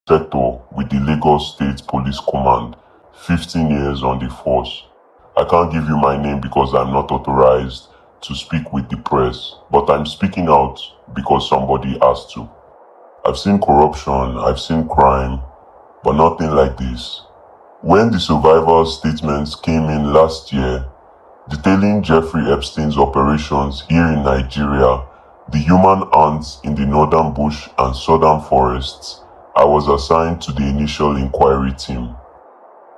sector with the Lagos State Police Command, 15 years on the force. I can't give you my name because I'm not authorized to speak with the press, but I'm speaking out because somebody has to. I've seen corruption, I've seen crime, but nothing like this. When the survivors' statements came in last year, detailing Jeffrey Epstein's operations here in Nigeria, the human ants in the northern bush and southern forests, I was assigned to the initial inquiry team.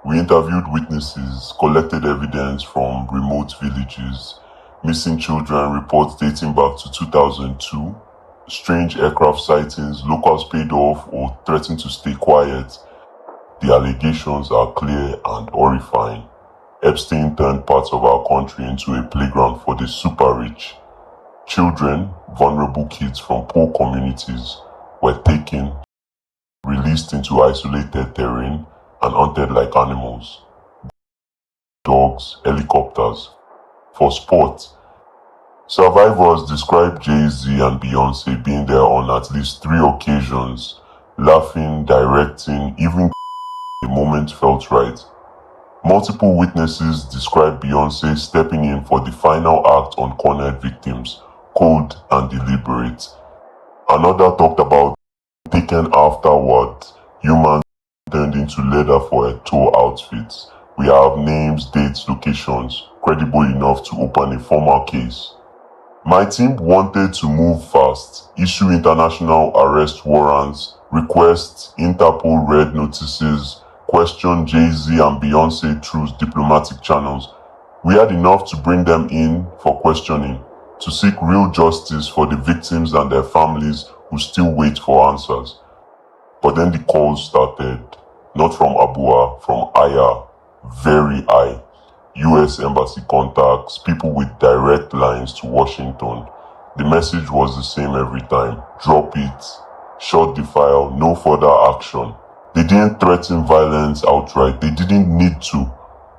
We interviewed witnesses, collected evidence from remote villages, missing children reports dating back to 2002, strange aircraft sightings, locals paid off or threatened to stay quiet. The allegations are clear and horrifying. Epstein turned parts of our country into a playground for the super rich. Children, vulnerable kids from poor communities, were taken, released into isolated terrain, and hunted like animals. Dogs, helicopters. For sport, survivors described JayZ and Beyonce being there on at least 3 occasions, laughing, directing, even the moment felt right. Multiple witnesses described Beyonce stepping in for the final act on cornered victims, cold and deliberate. Another talked about taken afterward, humans turned into leather for her tour outfits. We have names, dates, locations, credible enough to open a formal case. My team wanted to move fast, issue international arrest warrants, request Interpol red notices, question JayZ and Beyonce through diplomatic channels. We had enough to bring them in for questioning, to seek real justice for the victims and their families who still wait for answers. But then the calls started, not from Abuja, from Aya, very high. US embassy contacts, people with direct lines to Washington. The message was the same every time. Drop it, shut the file, no further action. They didn't threaten violence outright. They didn't need to.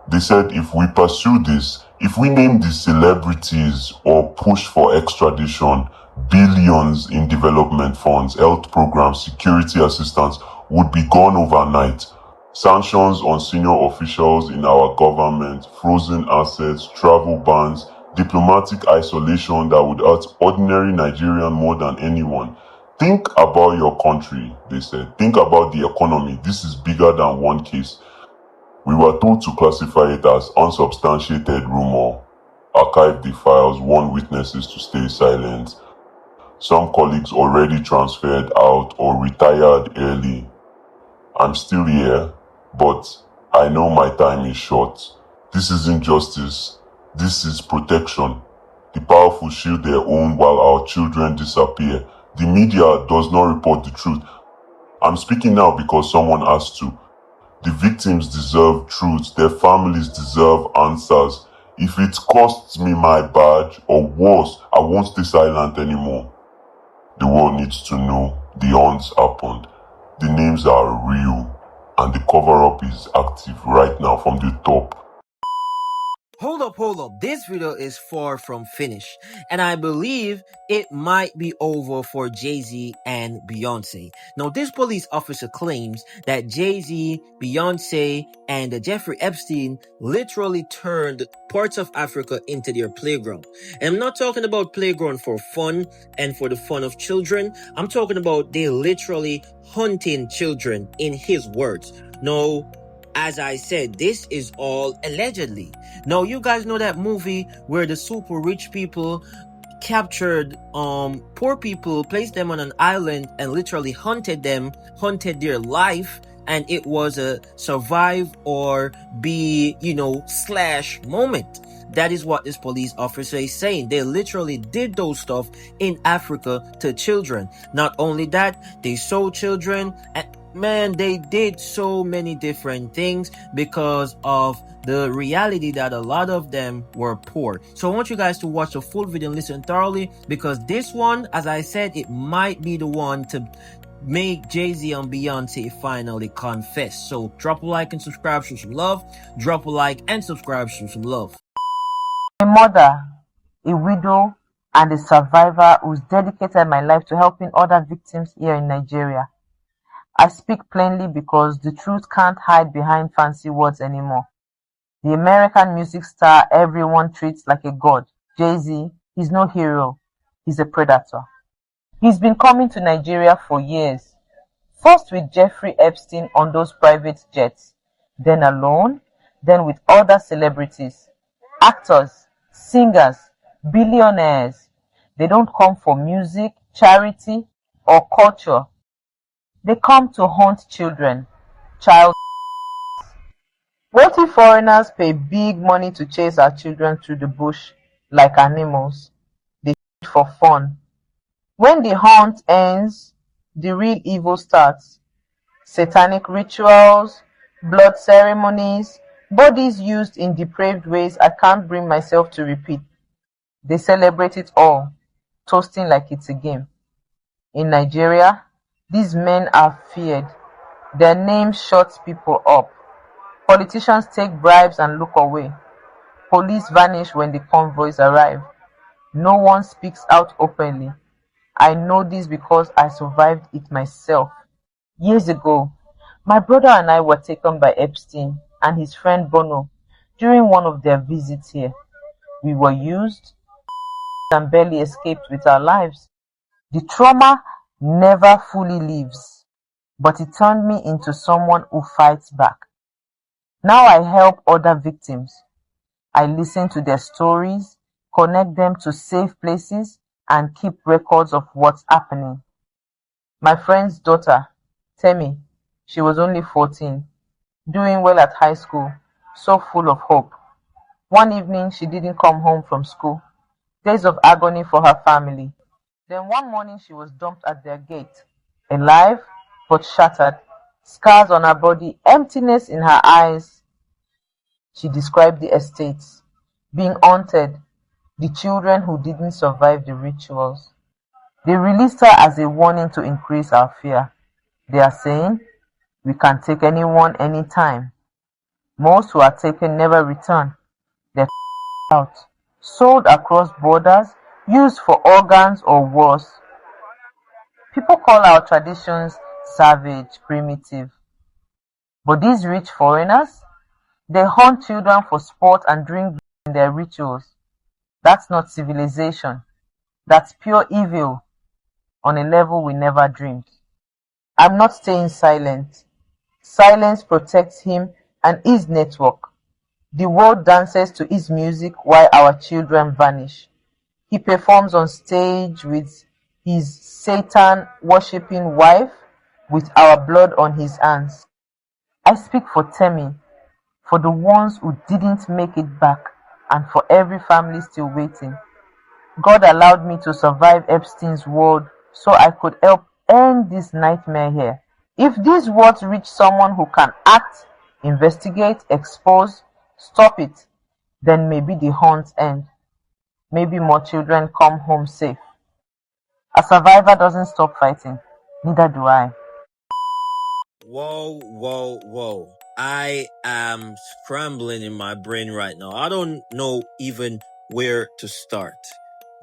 They said if we pursue this, if we name the celebrities or push for extradition, billions in development funds, health programs, security assistance would be gone overnight. Sanctions on senior officials in our government, frozen assets, travel bans, diplomatic isolation that would hurt ordinary Nigerian more than anyone. Think about your country, they said. Think about the economy. This is bigger than one case. We were told to classify it as unsubstantiated rumor, archive the files, warn witnesses to stay silent. Some colleagues already transferred out or retired early. I'm still here, but I know my time is short. This isn't justice. This is protection. The powerful shield their own while our children disappear. The media does not report the truth. I'm speaking now because someone has to. The victims deserve truth. Their families deserve answers. If it costs me my badge, or worse, I won't stay silent anymore. The world needs to know the hunts happened. The names are real, and the cover-up is active right now from the top. Hold up. This video is far from finished, and I believe it might be over for JayZ and Beyonce. Now, this police officer claims that JayZ, Beyonce, and Jeffrey Epstein literally turned parts of Africa into their playground. And I'm not talking about playground for fun and for the fun of children. I'm talking about they literally hunting children, in his words. No, as I said, this is all allegedly. Now, you guys know that movie where the super rich people captured poor people, placed them on an island, and literally hunted them, hunted their life, and it was a survive or be, slash moment. That is what this police officer is saying. They literally did those stuff in Africa to children. Not only that, they sold children, and man, they did so many different things because of the reality that a lot of them were poor. So I want you guys to watch the full video and listen thoroughly, because this one, as I said, it might be the one to make JayZ and Beyonce finally confess. So drop a like and subscribe, show some love. Drop a like and subscribe, show some love. A mother, a widow, and a survivor who's dedicated my life to helping other victims here in Nigeria. I speak plainly because the truth can't hide behind fancy words anymore. The American music star everyone treats like a god, JayZ, is no hero. He's a predator. He's been coming to Nigeria for years. First with Jeffrey Epstein on those private jets, then alone, then with other celebrities, actors, singers, billionaires. They don't come for music, charity, or culture. They come to hunt children. Child. What if foreigners pay big money to chase our children through the bush like animals? They shoot for fun. When the hunt ends, the real evil starts. Satanic rituals, blood ceremonies, bodies used in depraved ways I can't bring myself to repeat. They celebrate it all, toasting like it's a game. In Nigeria, these men are feared. Their name shuts people up. Politicians take bribes and look away. Police vanish when the convoys arrive. No one speaks out openly. I know this because I survived it myself. Years ago, my brother and I were taken by Epstein and his friend Bono during one of their visits here. We were used and barely escaped with our lives. The trauma never fully leaves, but it turned me into someone who fights back. Now I help other victims. I listen to their stories, connect them to safe places, and keep records of what's happening. My friend's daughter, Temi, she was only 14, doing well at high school, so full of hope. One evening she didn't come home from school. Days of agony for her family. Then one morning she was dumped at their gate. Alive, but shattered. Scars on her body, emptiness in her eyes. She described the estates, being haunted, the children who didn't survive the rituals. They released her as a warning to increase our fear. They are saying, we can take anyone anytime. Most who are taken never return. They're out, sold across borders, used for organs or worse. People call our traditions savage, primitive. But these rich foreigners, they hunt children for sport and drink in their rituals. That's not civilization. That's pure evil on a level we never dreamed. I'm not staying silent. Silence protects him and his network. The world dances to his music while our children vanish. He performs on stage with his Satan-worshipping wife with our blood on his hands. I speak for Temi, for the ones who didn't make it back, and for every family still waiting. God allowed me to survive Epstein's world so I could help end this nightmare here. If these words reach someone who can act, investigate, expose, stop it, then maybe the hunt ends. Maybe more children come home safe. A survivor doesn't stop fighting. Neither do I. Whoa, whoa, whoa. I am scrambling in my brain right now. I don't know even where to start.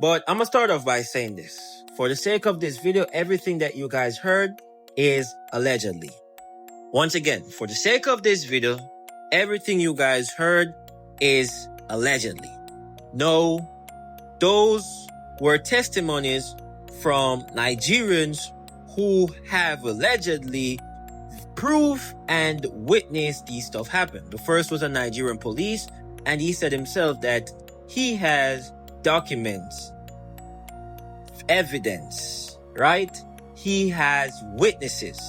But I'm gonna start off by saying this. For the sake of this video, everything that you guys heard is allegedly. Once again, for the sake of this video, everything you guys heard is allegedly. No, those were testimonies from Nigerians who have allegedly proof and witnessed these stuff happen. The first was a Nigerian police, and he said himself that he has documents, evidence, right? He has witnesses,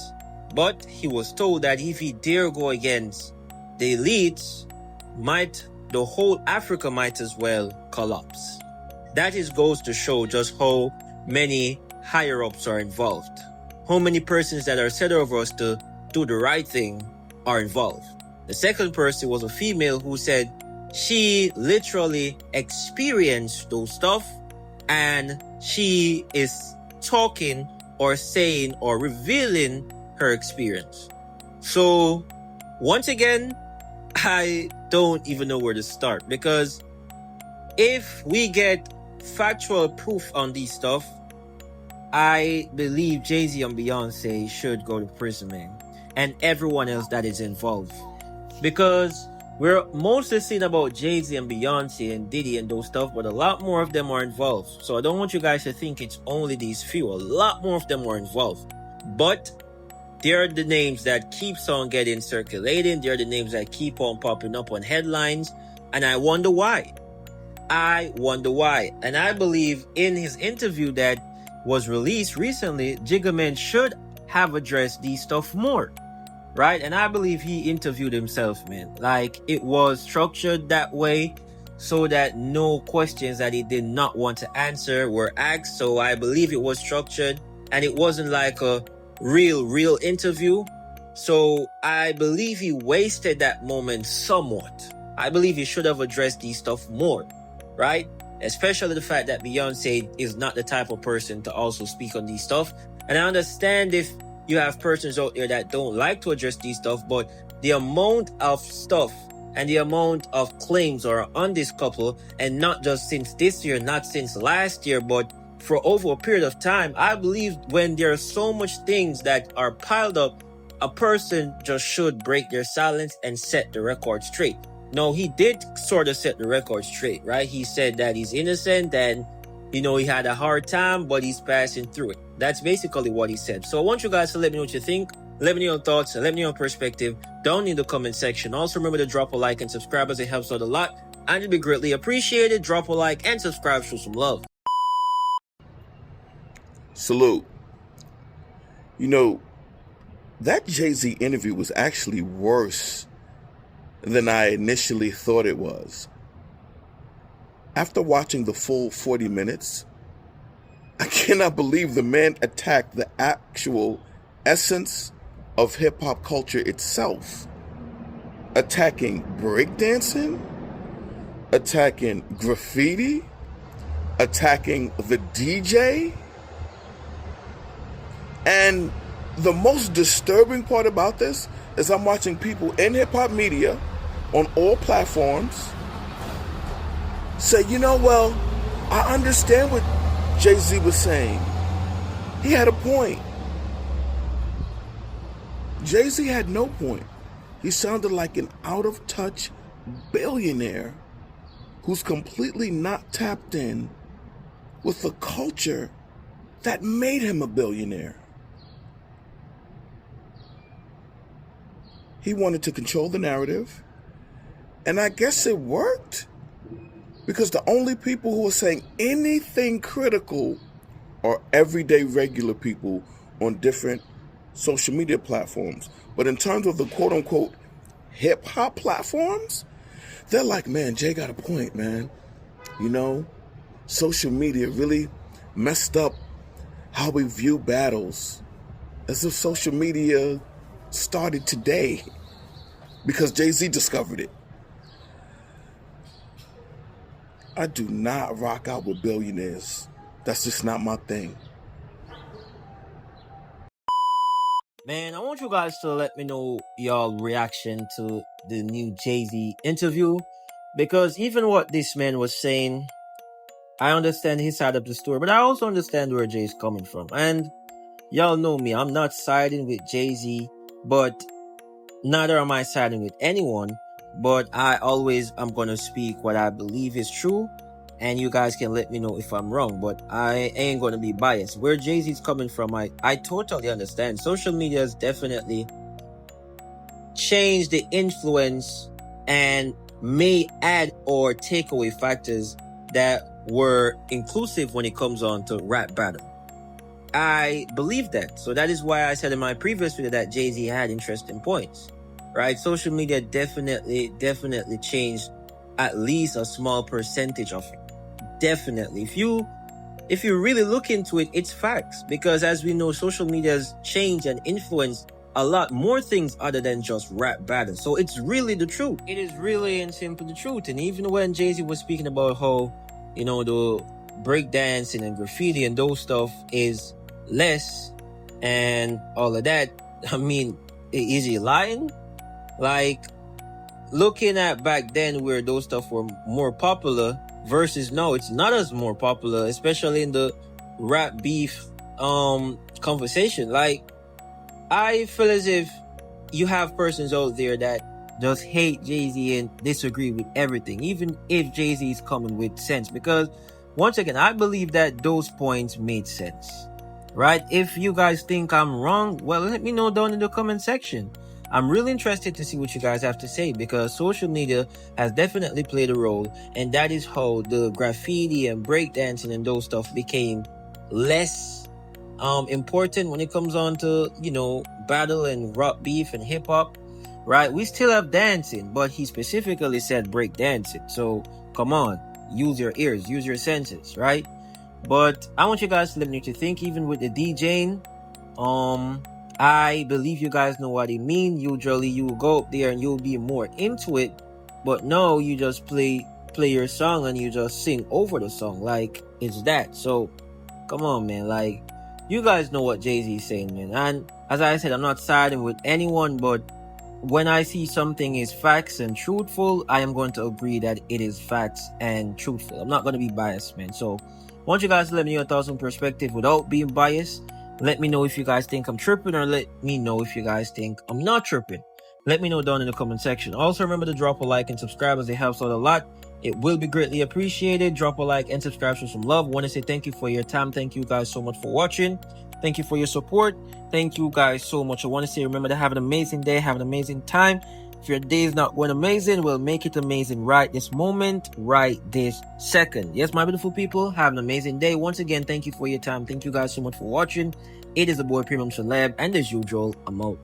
but he was told that if he dare go against the elites, the whole Africa might as well collapse. That goes to show just how many higher ups are involved. How many persons that are set over us to do the right thing are involved. The second person was a female who said she literally experienced those stuff, and she is talking or saying or revealing her experience. So once again, I don't even know where to start, because if we get factual proof on these stuff, I believe JayZ and Beyonce should go to prison, man. And everyone else that is involved. Because we're mostly seeing about JayZ and Beyonce and Diddy and those stuff, but a lot more of them are involved. So I don't want you guys to think it's only these few. A lot more of them are involved. But they're the names that keeps on getting circulating. They're the names that keep on popping up on headlines. And I wonder why. And I believe in his interview that was released recently, Jigga Man should have addressed these stuff more. Right? And I believe he interviewed himself, man. Like, it was structured that way so that no questions that he did not want to answer were asked. So I believe it was structured and it wasn't like a real interview. So I believe he wasted that moment somewhat. I believe he should have addressed these stuff more, right? Especially the fact that Beyonce is not the type of person to also speak on these stuff. And I understand if you have persons out there that don't like to address these stuff, but the amount of stuff and the amount of claims are on this couple, and not just since this year, not since last year, but for over a period of time, I believe when there are so much things that are piled up, a person just should break their silence and set the record straight. No, he did sort of set the record straight, right? He said that he's innocent and, you know, he had a hard time, but he's passing through it. That's basically what he said. So I want you guys to let me know what you think. Let me know your thoughts and let me know your perspective down in the comment section. Also remember to drop a like and subscribe as it helps out a lot. And it'd be greatly appreciated. Drop a like and subscribe, show some love. Salute. You know, that JayZ interview was actually worse than I initially thought it was. After watching the full 40 minutes, I cannot believe the man attacked the actual essence of hip-hop culture itself. Attacking breakdancing, attacking graffiti, attacking the DJ. And the most disturbing part about this is I'm watching people in hip-hop media on all platforms say, you know, well, I understand what JayZ was saying. He had a point. JayZ had no point. He sounded like an out-of-touch billionaire who's completely not tapped in with the culture that made him a billionaire. He wanted to control the narrative, and I guess it worked, because the only people who are saying anything critical are everyday regular people on different social media platforms. But in terms of the quote-unquote hip-hop platforms, they're like, man, Jay got a point, man. You know, social media really messed up how we view battles, as if social media started today because JayZ discovered it. I do not rock out with billionaires. That's just not my thing. Man, I want you guys to let me know y'all reaction to the new JayZ interview, because even what this man was saying, I understand his side of the story, but I also understand where Jay's coming from. And y'all know me, I'm not siding with JayZ, but neither am I siding with anyone. But I always am gonna speak what I believe is true, and you guys can let me know if I'm wrong, but I ain't gonna be biased. Where JayZ's coming from, I totally understand. Social media has definitely changed the influence and may add or take away factors that were inclusive when it comes on to rap battle. I believe that. So that is why I said in my previous video that JayZ had interesting points, right? Social media definitely changed at least a small percentage of it. Definitely. If you really look into it, it's facts. Because as we know, social media's changed and influenced a lot more things other than just rap battles. So it's really the truth. It is really and simple the truth. And even when JayZ was speaking about how, you know, the breakdancing and graffiti and those stuff is less and all of that, I mean, is he lying? Like, looking at back then where those stuff were more popular versus now, it's not as more popular, especially in the rap beef conversation. Like, I feel as if you have persons out there that just hate Jay-Z and disagree with everything, even if Jay-Z is coming with sense. Because once again, I believe that those points made sense, right? If you guys think I'm wrong, well, let me know down in the comment section. I'm really interested to see what you guys have to say, because social media has definitely played a role, and that is how the graffiti and breakdancing and those stuff became less important when it comes on to, battle and rap beef and hip hop, right? We still have dancing, but he specifically said break dancing. So come on, use your ears, use your senses, right? But I want you guys to let me know what you think. Even with the DJing, I believe you guys know what I mean. Usually you will go up there and you'll be more into it, but no, you just play your song and you just sing over the song like it's that. So come on, man. Like, you guys know what Jay-Z is saying, man. And as I said, I'm not siding with anyone, but when I see something is facts and truthful, I am going to agree that it is facts and truthful. I'm not going to be biased, man. So I want you guys to let me know your thoughts and perspective without being biased. Let me know if you guys think I'm tripping, or let me know if you guys think I'm not tripping. Let me know down in the comment section. Also, remember to drop a like and subscribe, as it helps out a lot. It will be greatly appreciated. Drop a like and subscribe for some love. Want to say thank you for your time. Thank you guys so much for watching. Thank you for your support. Thank you guys so much. I want to say, remember to have an amazing day. Have an amazing time. If your day is not going amazing, we'll make it amazing right this moment, right this second. Yes, my beautiful people, have an amazing day. Once again, thank you for your time. Thank you guys so much for watching. It is the boy Premium Celeb, and as usual, I'm out.